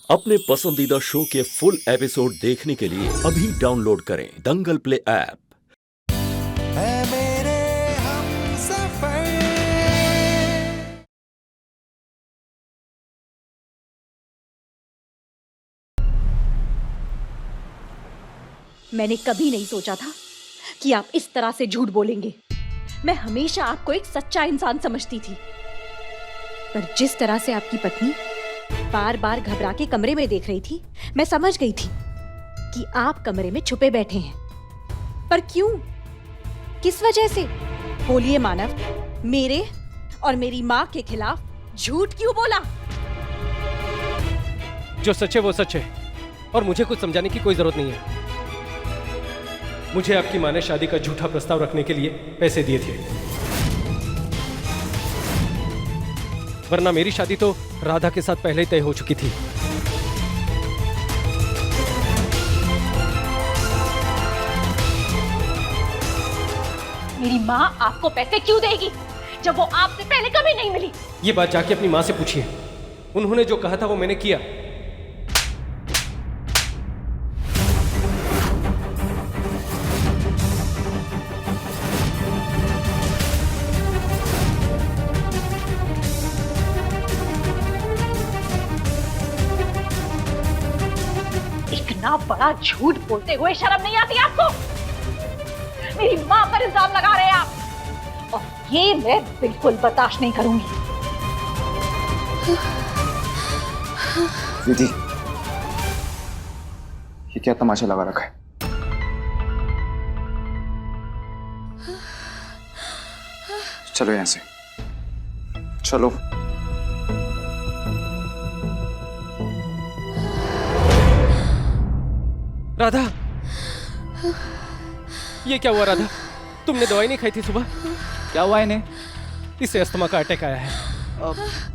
अपने पसंदीदा शो के फुल एपिसोड देखने के लिए अभी डाउनलोड करें दंगल प्ले ऐप। है मेरे हमसफर। मैंने कभी नहीं सोचा था कि आप इस तरह से झूठ बोलेंगे। मैं हमेशा आपको एक सच्चा इंसान समझती थी, पर जिस तरह से आपकी पत्नी बार बार घबरा के कमरे में देख रही थी, मैं समझ गई थी कि आप कमरे में छुपे बैठे हैं। पर क्यों, किस वजह से? बोलिए मानव, मेरे और मेरी माँ के खिलाफ झूठ क्यों बोला? जो सच है वो सच है और मुझे कुछ समझाने की कोई जरूरत नहीं है। मुझे आपकी माँ ने शादी का झूठा प्रस्ताव रखने के लिए पैसे दिए थे, वरना मेरी शादी तो राधा के साथ पहले ही तय हो चुकी थी। मेरी माँ आपको पैसे क्यों देगी जब वो आपसे पहले कभी नहीं मिली? ये बात जाके अपनी माँ से पूछिए। उन्होंने जो कहा था वो मैंने किया। इतना बड़ा झूठ बोलते हुए शर्म नहीं आती आपको? मेरी माँ पर इल्जाम लगा रहे हैं आप, और ये मैं बिल्कुल बर्दाश्त नहीं करूंगी। विधि, ये क्या तमाशा लगा रखा है? चलो यहां से, चलो। राधा, ये क्या हुआ राधा? तुमने दवाई नहीं खाई थी सुबह? क्या हुआ इन्हें? इसे अस्थमा का अटैक आया है।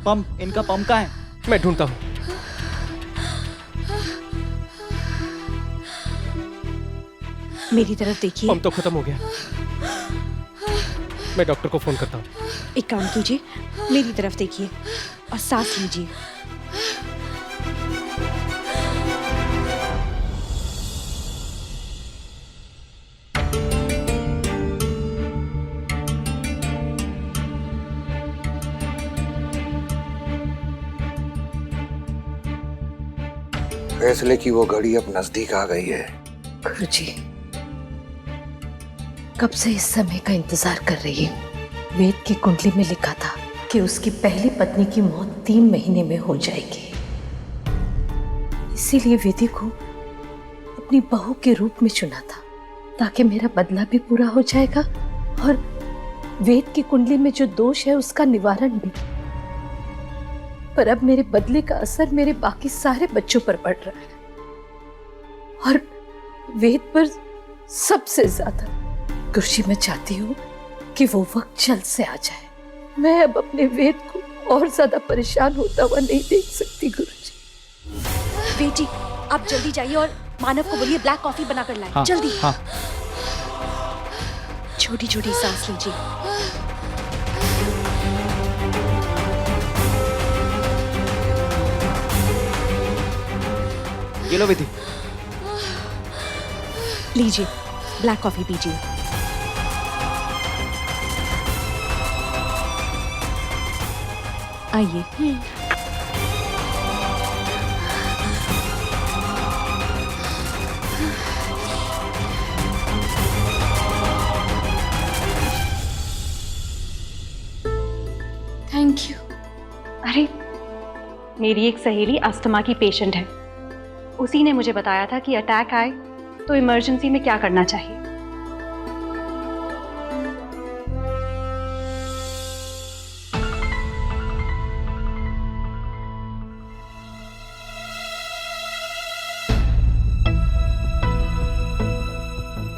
पंप, इनका पंप कहाँ है? मैं ढूंढता हूं। मेरी तरफ देखिए। पंप तो खत्म हो गया। मैं डॉक्टर को फोन करता हूं। एक काम कीजिए, मेरी तरफ देखिए और सांस लीजिए। फैसले की वो घड़ी अब नजदीक आ गई है। गुरुजी, कब से इस समय का इंतजार कर रही हूँ। वेद की कुंडली में लिखा था कि उसकी पहली पत्नी की मौत 3 महीने में हो जाएगी। इसीलिए वेदी को अपनी बहू के रूप में चुना था, ताकि मेरा बदला भी पूरा हो जाएगा और वेद की कुंडली में जो दोष है उसका निवारण भी। पर अब मेरे बदले का असर मेरे बाकी सारे बच्चों पर पड़ रहा है, और वेद पर सबसे ज्यादा। गुरुजी, मैं चाहती हूँ कि वो वक्त जल्द से आ जाए। मैं अब अपने वेद को और ज्यादा परेशान होता हुआ नहीं देख सकती। गुरुजी। वेद जी, आप जल्दी जाइए और मानव को बोलिए ब्लैक कॉफी बना कर लाए। हाँ, जल्दी। हाँ। छोटी छोटी सांस लीजिए। ये लो विधि। लीजिए, ब्लैक कॉफी पीजिए। आइए। Thank you. अरे, मेरी एक सहेली अस्थमा की पेशेंट है। उसी ने मुझे बताया था कि अटैक आए तो इमरजेंसी में क्या करना चाहिए।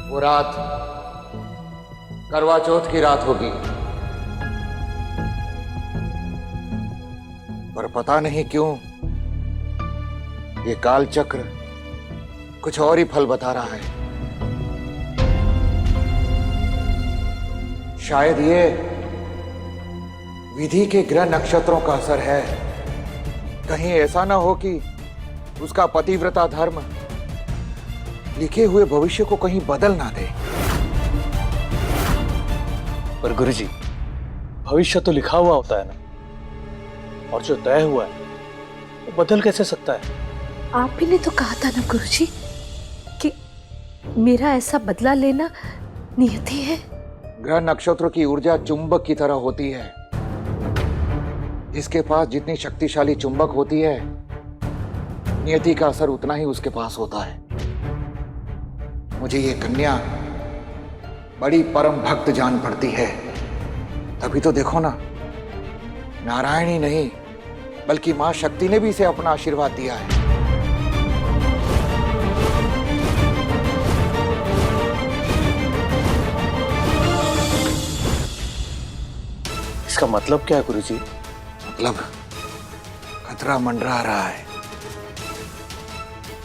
वो रात करवा चौथ की रात होगी, पर पता नहीं क्यों ये काल चक्र कुछ और ही फल बता रहा है। शायद ये विधि के ग्रह नक्षत्रों का असर है। कहीं ऐसा ना हो कि उसका पतिव्रता धर्म लिखे हुए भविष्य को कहीं बदल ना दे। पर गुरुजी, भविष्य तो लिखा हुआ होता है ना, और जो तय हुआ है वो बदल कैसे सकता है? आप ही ने तो कहा था ना गुरुजी कि मेरा ऐसा बदला लेना नियति है। ग्रह नक्षत्रों की ऊर्जा चुंबक की तरह होती है। जिसके पास जितनी शक्तिशाली चुंबक होती है, नियति का असर उतना ही उसके पास होता है। मुझे ये कन्या बड़ी परम भक्त जान पड़ती है। तभी तो देखो ना, नारायण ही नहीं बल्कि मां शक्ति ने भी इसे अपना आशीर्वाद दिया है। इसका मतलब क्या है गुरुजी? मतलब खतरा मंडरा रहा है।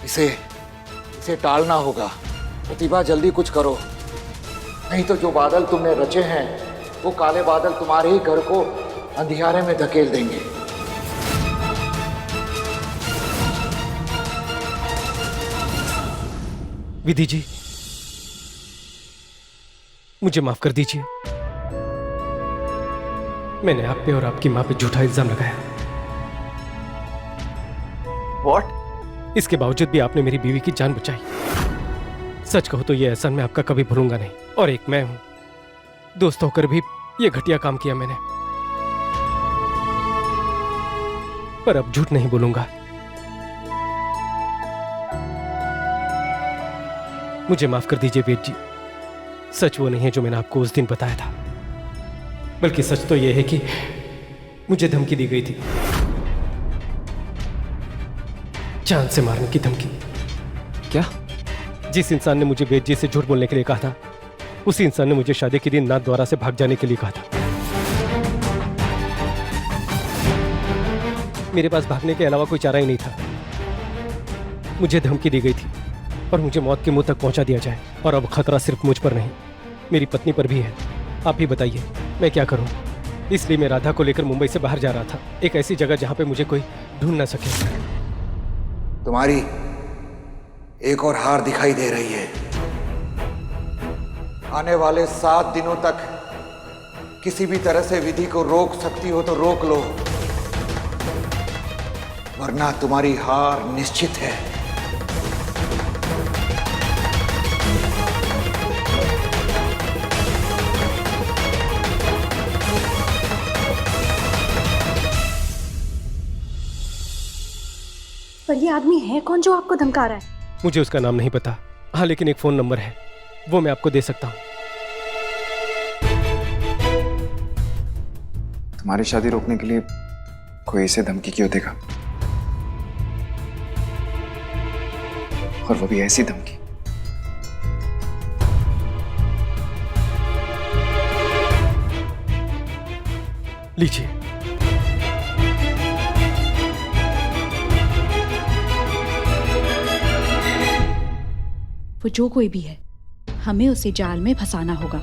इसे टालना होगा। प्रतिभा, जल्दी कुछ करो, नहीं तो जो बादल तुमने रचे हैं वो काले बादल तुम्हारे ही घर को अंधियारे में धकेल देंगे। विधि जी, मुझे माफ कर दीजिए। मैंने आप पे और आपकी मां पे झूठा इल्जाम लगाया। What? इसके बावजूद भी आपने मेरी बीवी की जान बचाई। सच कहो तो ये एहसान मैं आपका कभी भूलूंगा नहीं। और एक मैं हूं, दोस्त होकर भी ये घटिया काम किया मैंने। पर अब झूठ नहीं बोलूंगा। मुझे माफ कर दीजिए वेद जी। सच वो नहीं है जो मैंने आपको उस दिन बताया था, बल्कि सच तो यह है कि मुझे धमकी दी गई थी, जान से मारने की धमकी। क्या? जिस इंसान ने मुझे वेद जी से झूठ बोलने के लिए कहा था, उसी इंसान ने मुझे शादी के दिन नाथ द्वारा से भाग जाने के लिए कहा था। मेरे पास भागने के अलावा कोई चारा ही नहीं था। मुझे धमकी दी गई थी और मुझे मौत के मुंह तक पहुंचा दिया जाए। और अब खतरा सिर्फ मुझ पर नहीं, मेरी पत्नी पर भी है। आप ही बताइए मैं क्या करूं? इसलिए मैं राधा को लेकर मुंबई से बाहर जा रहा था, एक ऐसी जगह जहां पे मुझे कोई ढूंढ ना सके। तुम्हारी एक और हार दिखाई दे रही है। आने वाले 7 दिनों तक किसी भी तरह से विधि को रोक सकती हो तो रोक लो, वरना तुम्हारी हार निश्चित है। पर ये आदमी है कौन जो आपको धमका रहा है? मुझे उसका नाम नहीं पता। हाँ, लेकिन एक फोन नंबर है, वो मैं आपको दे सकता हूं। तुम्हारी शादी रोकने के लिए कोई इसे धमकी क्यों देगा? और वो भी ऐसी धमकी। लीजिए। वो जो कोई भी है, हमें उसे जाल में फंसाना होगा,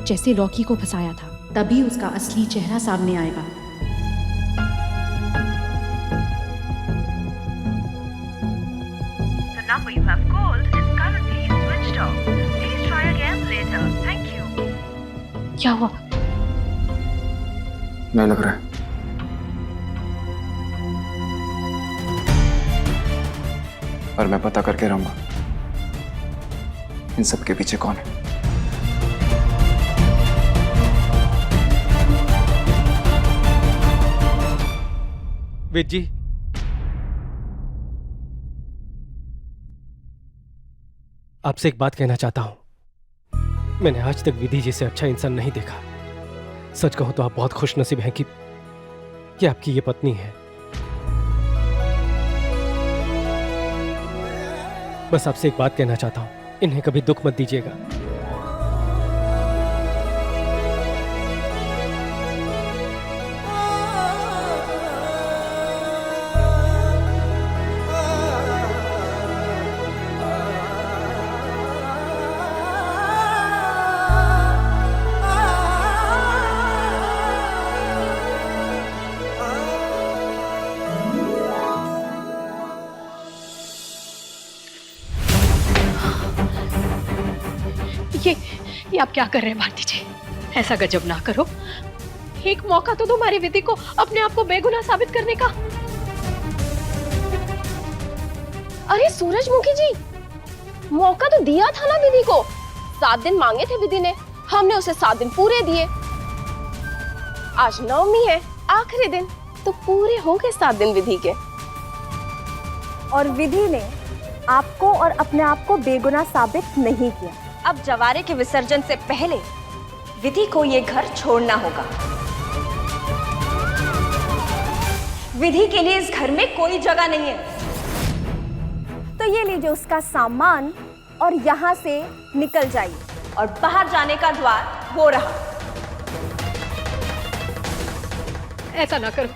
जैसे लौकी को फंसाया था। तभी उसका असली चेहरा सामने आएगा। The number you have called is currently switched off. Please try again later. Thank you. क्या हुआ? नहीं लग रहा है। पर मैं पता करके रहूंगा इन सब के पीछे कौन है। वेद जी, आपसे एक बात कहना चाहता हूं। मैंने आज तक विधि जी से अच्छा इंसान नहीं देखा। सच कहूं तो आप बहुत खुशनसीब हैं कि आपकी ये पत्नी है। बस आपसे एक बात कहना चाहता हूं, इन्हें कभी दुख मत दीजिएगा। ये आप क्या कर रहे हैं भारती जी? ऐसा गजब ना करो। एक मौका तो दो हमारी विधि को अपने आप को बेगुनाह साबित करने का। अरे सूरजमुखी जी, मौका तो दिया था ना विधि को। 7 दिन मांगे थे विधि ने, हमने उसे 7 दिन पूरे दिए। आज नवमी है, आखिरी दिन, तो पूरे हो गए 7 दिन विधि के। और विधि ने आपको और अपने आप को बेगुनाह साबित नहीं किया। अब जवारे के विसर्जन से पहले विधि को ये घर छोड़ना होगा। विधि के लिए इस घर में कोई जगह नहीं है। तो ये लीजिए उसका सामान और यहाँ से निकल जाइए। और बाहर जाने का द्वार वो रहा। ऐसा ना करो,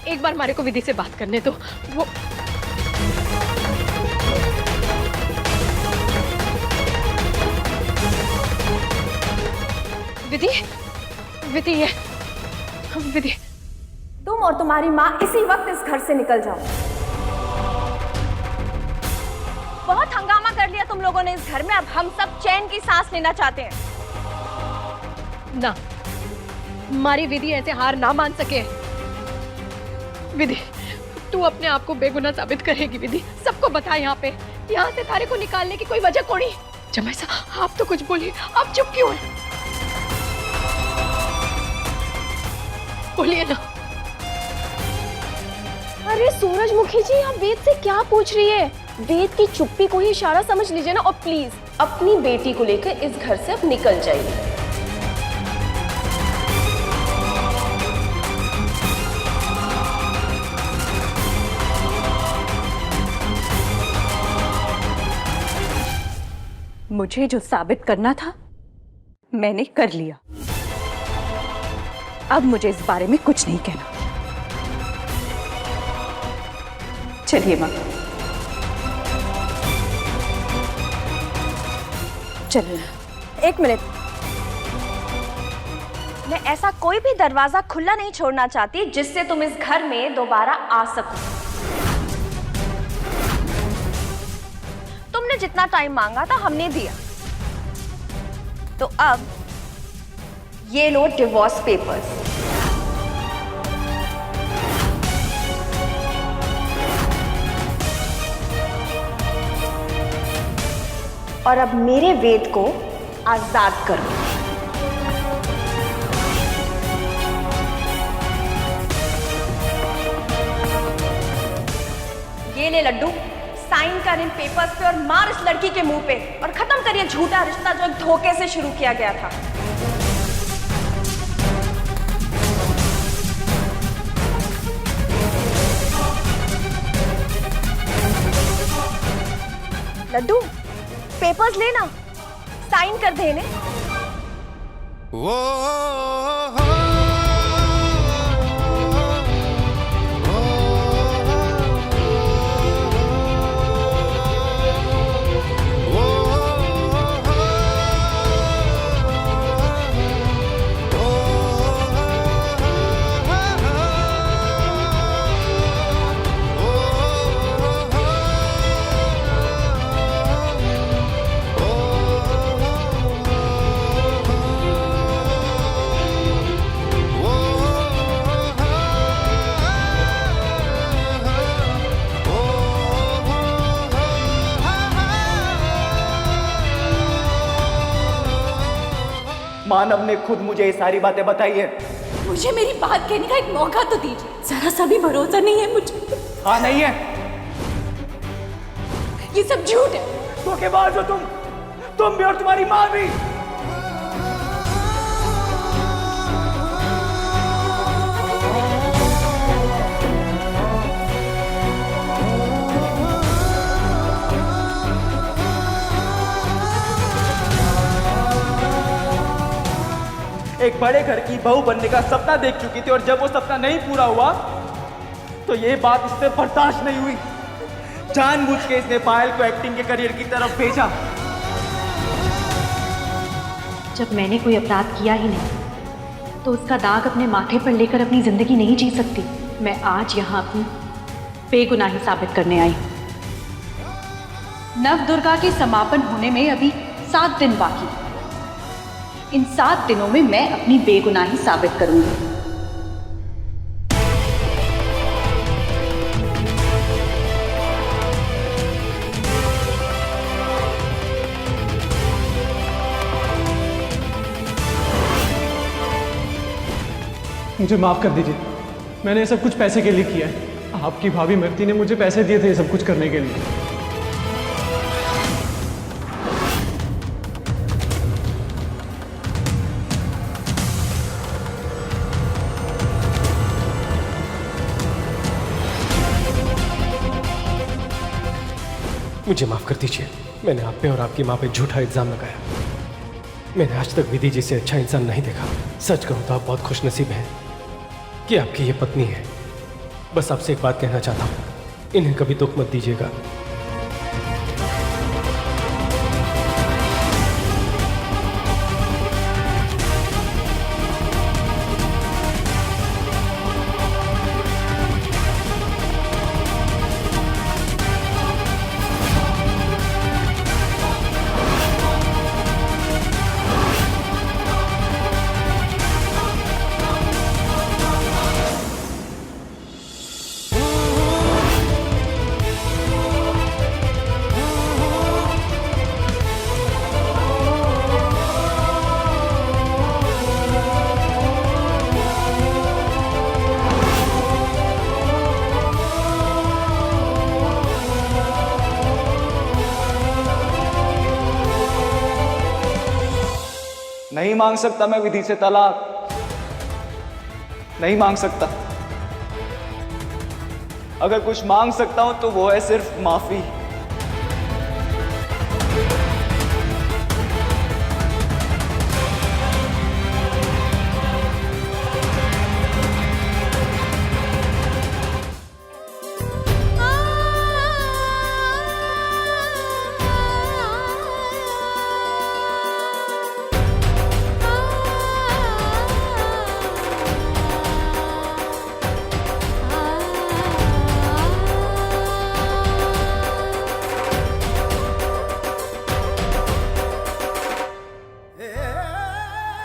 एक बार हमारे को विधि से बात करने दो। वो विधि, विधि है, विधि। तुम और तुम्हारी माँ इसी वक्त इस घर से निकल जाओ। बहुत हंगामा कर लिया तुम लोगों ने इस घर में। अब हम सब चैन की सांस लेना चाहते हैं। ना, हमारी विधि ऐसे हार ना मान सके। विधि, तू अपने आप को बेगुनाह साबित करेगी। विधि, सबको बता यहाँ पे, यहाँ से तारे को निकालने की कोई वजह कोनी। जमाई साहब, आप तो कुछ बोलिए, आप चुप क्यों हैं? बोलिए ना। अरे सूरजमुखी जी, आप वेद से क्या पूछ रही है? वेद की चुप्पी को ही इशारा समझ लीजिए ना, और प्लीज अपनी बेटी को लेकर इस घर से अब निकल जाइए। मुझे जो साबित करना था मैंने कर लिया। अब मुझे इस बारे में कुछ नहीं कहना। चलिए माँ, चलिए। 1 मिनट। मैं ऐसा कोई भी दरवाजा खुला नहीं छोड़ना चाहती जिससे तुम इस घर में दोबारा आ सको। तुमने जितना टाइम मांगा था हमने दिया, तो अब ये लो डिवोर्स पेपर्स। और अब मेरे वेद को आजाद करो। ये ले लड्डू, साइन कर इन पेपर्स पे और मार इस लड़की के मुंह पे, और खत्म करिए झूठा रिश्ता जो एक धोखे से शुरू किया गया था। लड्डू, पेपर्स लेना, साइन कर देने। मानव ने खुद मुझे ये सारी बातें बताई है। मुझे मेरी बात कहने का एक मौका तो दीजिए। जरा सा भी भरोसा नहीं है मुझे। हाँ, नहीं है। ये सब झूठ है। धोखेबाज हो तुम भी और तुम्हारी माँ भी। एक बड़े घर की बहू बनने का सपना देख चुकी थी, और जब वो सपना नहीं पूरा हुआ तो ये बात इससे बर्दाश्त नहीं हुई। जानबूझ के इसने पायल को एक्टिंग के करियर की तरफ भेजा। जब मैंने कोई अपराध किया ही नहीं तो उसका दाग अपने माथे पर लेकर अपनी जिंदगी नहीं जी सकती। मैं आज यहाँ अपनी बेगुनाही साबित करने आई हूँ। नव दुर्गा के समापन होने में अभी 7 दिन बाकी। इन 7 दिनों में मैं अपनी बेगुनाही साबित करूंगी। मुझे माफ कर दीजिए, मैंने ये सब कुछ पैसे के लिए किया है। आपकी भाभी मृति ने मुझे पैसे दिए थे ये सब कुछ करने के लिए। मुझे माफ कर दीजिए, मैंने आप पे और आपकी माँ पे झूठा इल्जाम लगाया। मैंने आज तक विधि जैसे अच्छा इंसान नहीं देखा। सच कहूं तो आप बहुत खुशनसीब हैं कि आपकी ये पत्नी है। बस आपसे एक बात कहना चाहता हूँ, इन्हें कभी दुख मत दीजिएगा। नहीं मांग सकता मैं विधि से तलाक, नहीं मांग सकता। अगर कुछ मांग सकता हूं तो वो है सिर्फ माफी।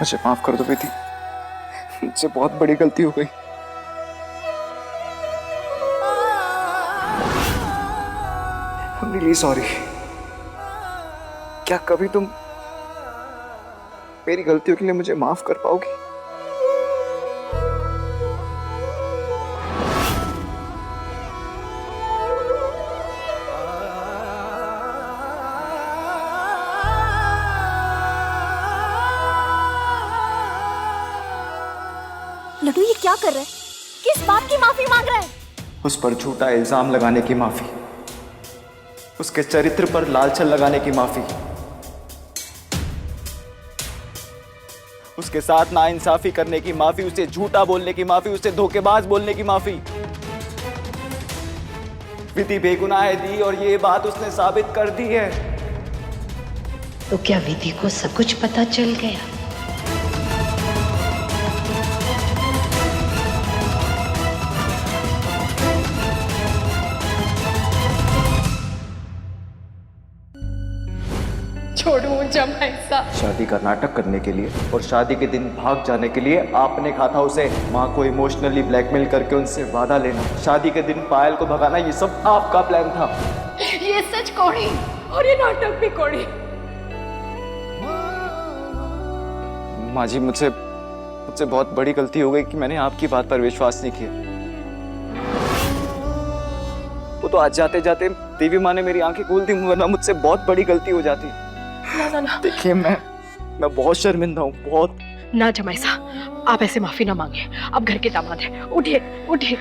मुझे माफ कर दो विधि, मुझसे बहुत बड़ी गलती हो गई। I'm really sorry। क्या कभी तुम मेरी गलतियों के लिए मुझे माफ कर पाओगी? लड्डू ये क्या कर रहा है? किस बात की माफी मांग रहा है? उस पर झूठा इल्जाम लगाने की माफी, उसके चरित्र पर लालछन लगाने की माफी, उसके साथ नाइंसाफी करने की माफी, उसे झूठा बोलने की माफी, उसे धोखेबाज बोलने की माफी। विधि बेगुनाह है दी और ये बात उसने साबित कर दी है। तो क्या विधि को सब कुछ पता चल गया? छोड़ो जमाई साहब। शादी का नाटक करने के लिए और शादी के दिन भाग जाने के लिए आपने कहा था उसे। माँ को इमोशनली ब्लैकमेल करके उनसे वादा लेना, शादी के दिन पायल को भगाना, ये सब आपका प्लान था। ये सच कोड़ी और ये नाटक भी कोड़ी। माँ जी, मुझसे बहुत बड़ी गलती हो गई कि मैंने आपकी बात पर विश्वास नहीं किया। वो तो आज जाते जाते देवी माँ ने मेरी आंखें खोल दी, वरना मुझसे बहुत बड़ी गलती हो जाती। ना। देखिए, मैं बहुत शर्मिंदा हूँ, बहुत। ना जमाई साहब, आप ऐसे माफी ना मांगे। आप घर के दामाद हैं। उठिए उठिए,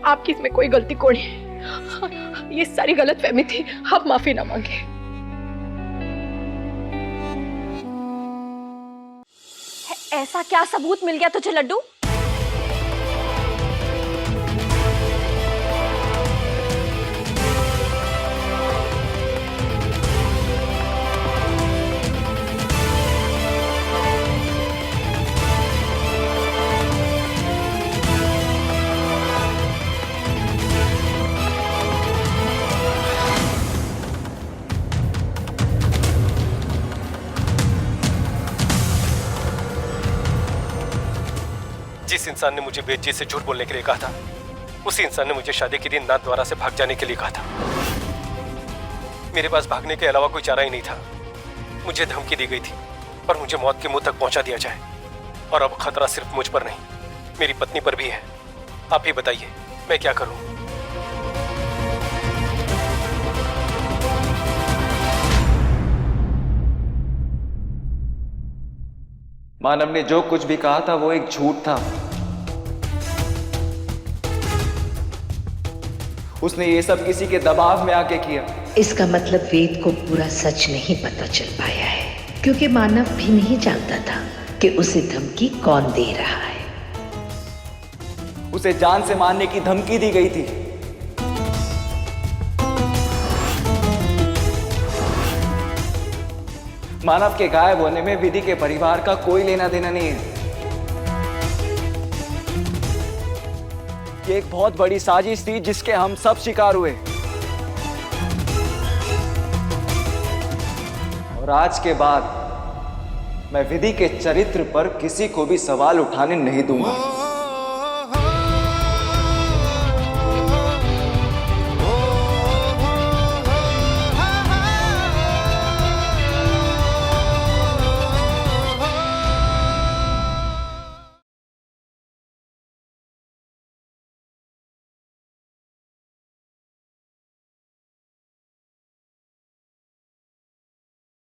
आपकी इसमें कोई गलती कोई नहीं। ये सारी गलतफहमी थी, आप माफी ना मांगे। ऐसा क्या सबूत मिल गया तुझे लड्डू? जिस इंसान ने मुझे वेद जी से झूठ बोलने के लिए कहा था, उसी इंसान ने मुझे शादी के दिन नाथ द्वारा से भाग जाने के लिए कहा था। मेरे पास भागने के अलावा कोई चारा ही नहीं था। मुझे धमकी दी गई थी और मुझे मौत के मुंह तक पहुंचा दिया जाए। और अब खतरा सिर्फ मुझ पर नहीं, मेरी पत्नी पर भी है। आप ही बताइए, मैं क्या करूं? मानव ने जो कुछ भी कहा था वो एक झूठ था। उसने ये सब किसी के दबाव में आके किया। इसका मतलब वेद को पूरा सच नहीं पता चल पाया है, क्योंकि मानव भी नहीं जानता था कि उसे धमकी कौन दे रहा है। उसे जान से मारने की धमकी दी गई थी। मानव के गायब होने में विधि के परिवार का कोई लेना देना नहीं है। ये एक बहुत बड़ी साजिश थी जिसके हम सब शिकार हुए। और आज के बाद मैं विधि के चरित्र पर किसी को भी सवाल उठाने नहीं दूंगा।